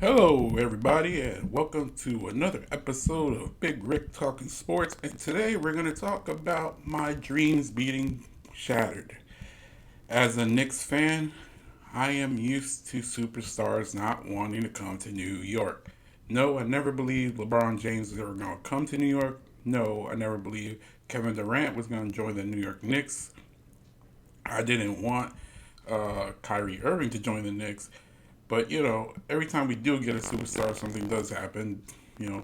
Hello, everybody, and welcome to another episode of Big Rick Talking Sports. And today we're going to talk about my dreams being shattered. As a Knicks fan, I am used to superstars not wanting to come to New York. No, I never believed LeBron James was ever going to come to New York. No, I never believed Kevin Durant was going to join the New York Knicks. I didn't want Kyrie Irving to join the Knicks. But every time we do get a superstar, something does happen.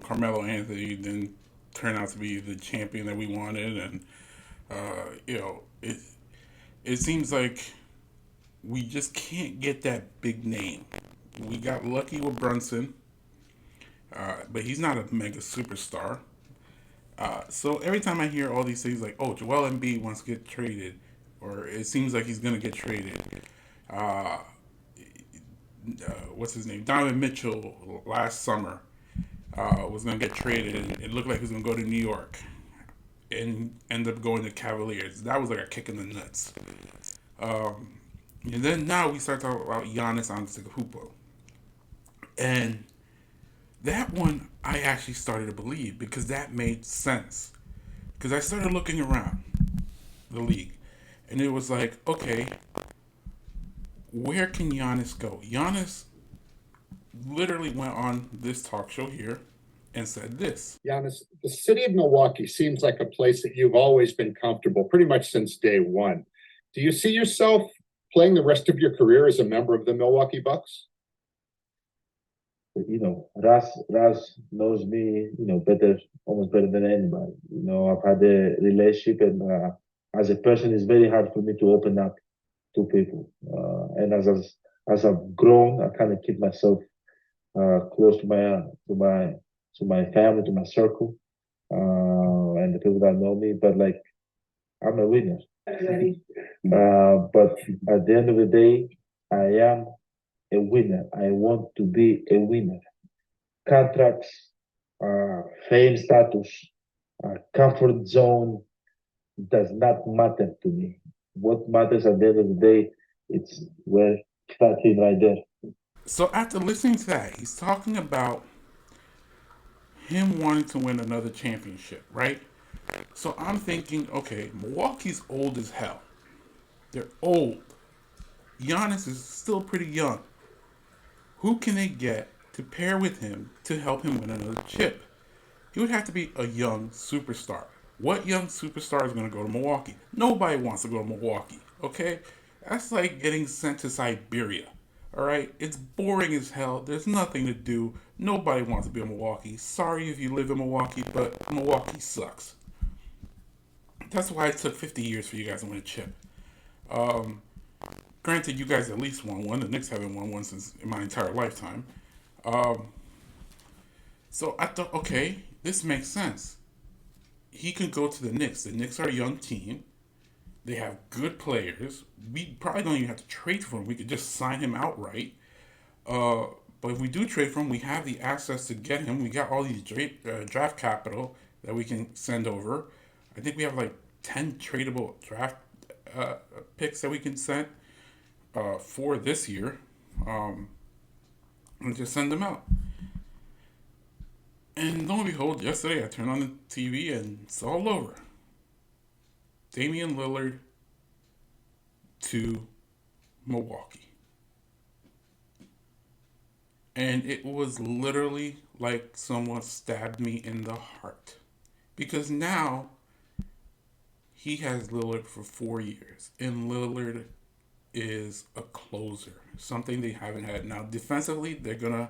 Carmelo Anthony didn't turn out to be the champion that we wanted, and it seems like we just can't get that big name. We got lucky with Brunson, but he's not a mega superstar. So every time I hear all these things like, "Oh, Joel Embiid wants to get traded," or it seems like he's gonna get traded, uh, what's his name? Donovan Mitchell last summer was going to get traded, and it looked like he was going to go to New York and end up going to Cavaliers. That was like a kick in the nuts. Um, and then now we start talking about Giannis Antetokounmpo, and that one I actually started to believe because that made sense. Because I started looking around the league, and it was like, okay, where can Giannis go? Giannis literally went on this talk show here and said this. Giannis, the city of Milwaukee seems like a place that you've always been comfortable pretty much since day one. Do you see yourself playing the rest of your career as a member of the Milwaukee Bucks? Raz knows me, better, almost better than anybody. I've had a relationship, and as a person, it's very hard for me to open up to people. And as I've grown, I kind of keep myself close to my family, to my circle, and the people that know me. But like, I'm a winner. But at the end of the day, I am a winner. I want to be a winner. Contracts, fame status, comfort zone does not matter to me. What matters at the end of the day, it's where starting right there. So after listening to that, he's talking about him wanting to win another championship, right? So I'm thinking, okay, Milwaukee's old as hell. They're old. Giannis is still pretty young. Who can they get to pair with him to help him win another chip? He would have to be a young superstar. What young superstar is going to go to Milwaukee? Nobody wants to go to Milwaukee, okay? That's like getting sent to Siberia, all right? It's boring as hell. There's nothing to do. Nobody wants to be in Milwaukee. Sorry if you live in Milwaukee, but Milwaukee sucks. That's why it took 50 years for you guys to win a chip. Um, Granted, you guys at least won one. The Knicks haven't won one since in my entire lifetime. Um, so I thought, okay, this makes sense. He could go to the Knicks. The Knicks are a young team. They have good players. We probably don't even have to trade for him. We could just sign him outright. Uh, but if we do trade for him, we have the assets to get him. We got all these draft capital that we can send over. I think we have like 10 tradable draft uh, picks that we can send for this year. Um, and just send them out. And lo and behold, yesterday I turned on the TV and it's all over. Damian Lillard to Milwaukee. And it was literally like someone stabbed me in the heart. Because now he has Lillard for 4 years. And Lillard is a closer. Something they haven't had. Now defensively they're gonna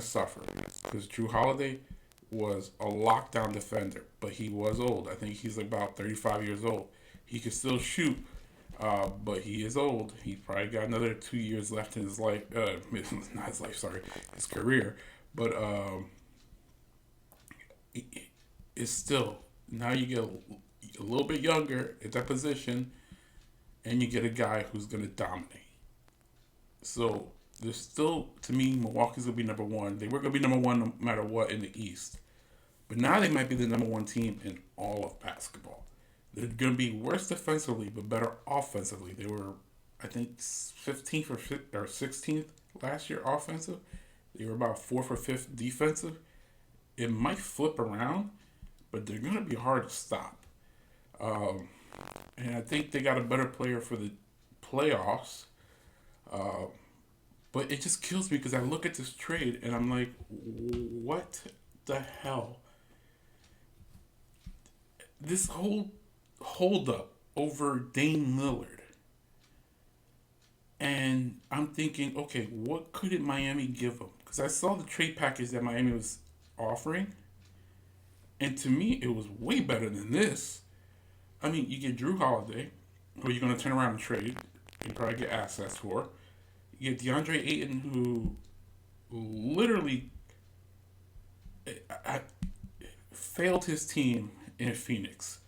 suffer. Because Drew Holiday was a lockdown defender, but he was old. I think he's about 35 years old. He can still shoot, but he is old. He's probably got another 2 years left in his life. Not his life, sorry, his career. But it's still now you get a little bit younger at that position, and you get a guy who's gonna dominate. So there's still, to me, Milwaukee's gonna be number one. They were gonna be number one no matter what in the East, but now they might be the number one team in all of basketball. They're going to be worse defensively, but better offensively. They were, I think, 15th or 16th last year offensive. They were about fourth or fifth defensive. It might flip around, but they're going to be hard to stop. Um, and I think they got a better player for the playoffs. Uh, but it just kills me because I look at this trade and I'm like, what the hell? This whole holdup over Dame Lillard. And I'm thinking, okay, what could Miami give them? Because I saw the trade package that Miami was offering, and to me, it was way better than this. I mean, you get Drew Holiday, who you're going to turn around and trade, and probably get assets for. You get DeAndre Ayton, who literally I failed his team in Phoenix.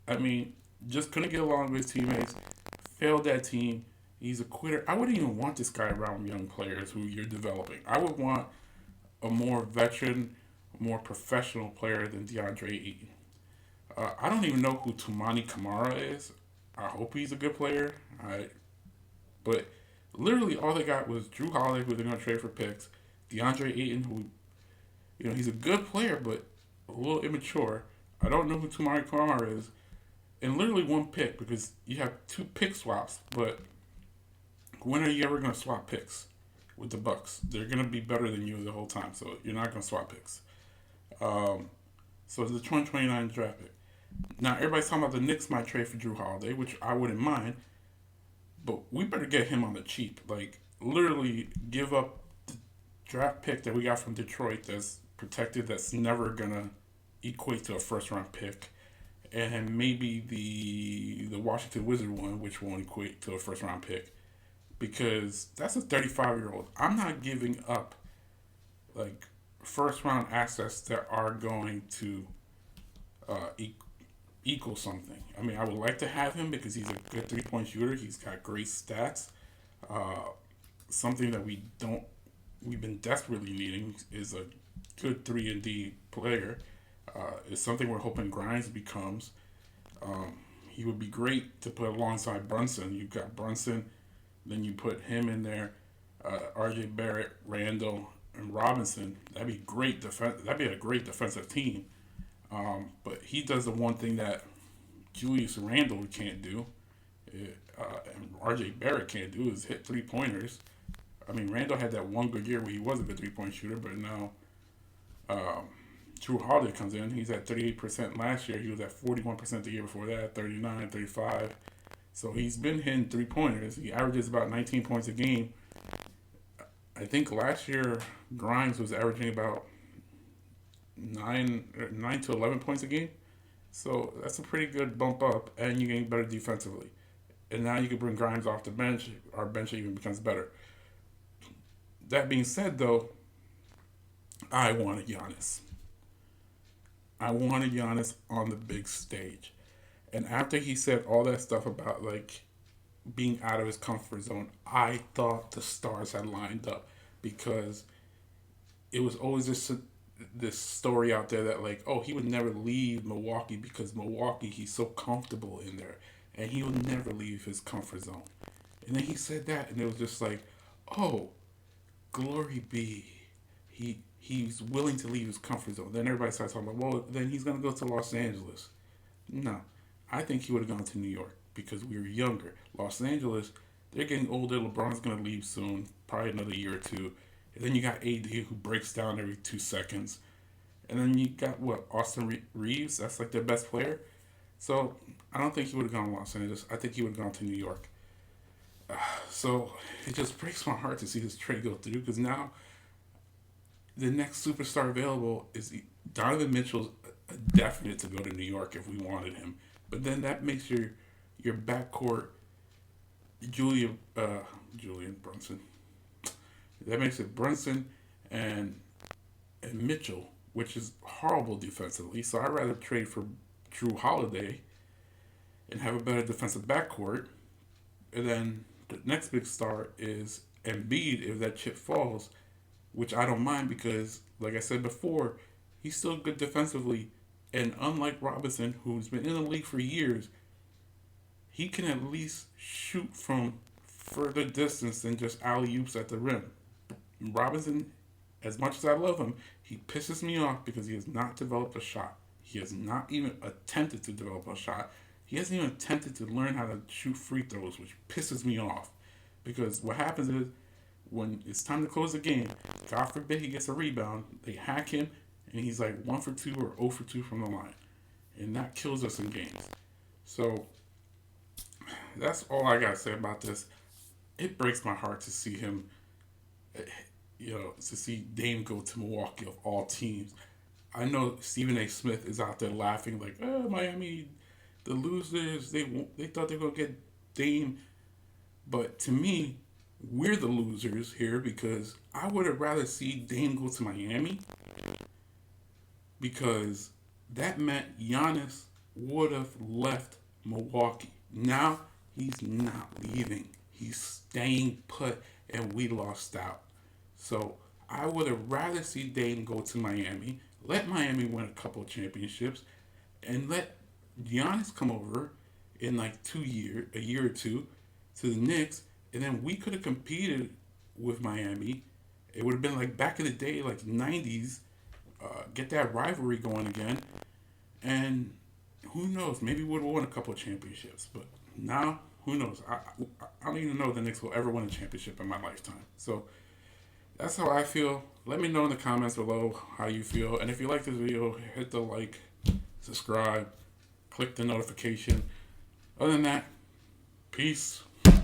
I mean, just couldn't get along with his teammates, failed that team. He's a quitter. I wouldn't even want this guy around young players who you're developing. I would want a more veteran, more professional player than DeAndre Ayton. I don't even know who Tumani Kamara is. I hope he's a good player. But literally all they got was Drew Holiday, who they're going to trade for picks, DeAndre Ayton, who he's a good player but a little immature. I don't know who Tumani Kamara is, and literally one pick because you have two pick swaps. But when are you ever going to swap picks with the Bucks? They're going to be better than you the whole time, so you're not going to swap picks. Um, so it's the 2029 draft pick. Now everybody's talking about the Knicks might trade for Drew Holiday, which I wouldn't mind, but we better get him on the cheap. Like literally give up the draft pick that we got from Detroit that's protected, that's never gonna equate to a first round pick, and maybe the Washington Wizard one, which won't equate to a first round pick, because that's a 35-year-old. I'm not giving up like first round assets that are going to uh, e- equal something. I mean, I would like to have him because he's a good 3 point shooter. He's got great stats. Uh, Something that we've been desperately needing is a good 3 and D player. It's something we're hoping Grimes becomes. Um, he would be great to put alongside Brunson. You've got Brunson, then you put him in there, R.J. Barrett, Randall, and Robinson. That'd be great defense. That'd be a great defensive team. But he does the one thing that Julius Randle can't do, and R.J. Barrett can't do is hit 3 pointers. I mean, Randall had that one good year where he was a good 3 point shooter, but now um, Drew Holiday comes in. He's at 38% last year. He was at 41% the year before that, 39, 35. So he's been hitting 3 pointers. He averages about 19 points a game. I think last year Grimes was averaging about 9 to 11 points a game. So that's a pretty good bump up, and you're getting better defensively. And now you can bring Grimes off the bench. Our bench even becomes better. That being said, though, I wanted Giannis. I wanted Giannis on the big stage. And after he said all that stuff about like being out of his comfort zone, I thought the stars had lined up because it was always this story out there that like, oh, he would never leave Milwaukee because Milwaukee he's so comfortable in there, and he would never leave his comfort zone. And then he said that, and it was just like, oh, glory be, he's willing to leave his comfort zone. Then everybody starts talking about, well, then he's gonna go to Los Angeles. No, I think he would have gone to New York because we were younger. Los Angeles, they're getting older. LeBron's gonna leave soon, probably another year or two. And then you got AD who breaks down every 2 seconds. And then you got what, Austin Reeves? That's like their best player. So I don't think he would have gone to Los Angeles. I think he would have gone to New York. So it just breaks my heart to see this trade go through because now the next superstar available is Donovan Mitchell's a definite to go to New York if we wanted him. But then that makes your backcourt Julian Brunson. That makes it Brunson and Mitchell, which is horrible defensively. So I'd rather trade for Drew Holiday and have a better defensive backcourt. And then the next big star is Embiid if that chip falls, which I don't mind because, like I said before, he's still good defensively. And unlike Robinson, who's been in the league for years, he can at least shoot from further distance than just alley oops at the rim. Robinson as much as I love him, he pisses me off because he has not developed a shot. He has not even attempted to develop a shot. He hasn't even attempted to learn how to shoot free throws, which pisses me off. Because what happens is, when it's time to close the game, God forbid he gets a rebound, they hack him, and he's like 1 for 2 or 0 for 2 from the line. And that kills us in games. So, that's all I got to say about this. It breaks my heart to see him, to see Dame go to Milwaukee of all teams. I know Stephen A. Smith is out there laughing like, "Oh, Miami, the losers. They thought they were gonna get Dame," but to me, we're the losers here because I would have rather see Dame go to Miami because that meant Giannis would have left Milwaukee. Now he's not leaving. He's staying put, and we lost out. So I would have rather see Dame go to Miami, let Miami win a couple of championships, and let Giannis come over in like 2 years, a year or two, to the Knicks, and then we could have competed with Miami. It would have been like back in the day, like '90s, get that rivalry going again, and who knows? Maybe we would have won a couple of championships, but now who knows? I don't even know if the Knicks will ever win a championship in my lifetime. So that's how I feel. Let me know in the comments below how you feel. And if you like this video, hit the like, subscribe, click the notification. Other than that, peace.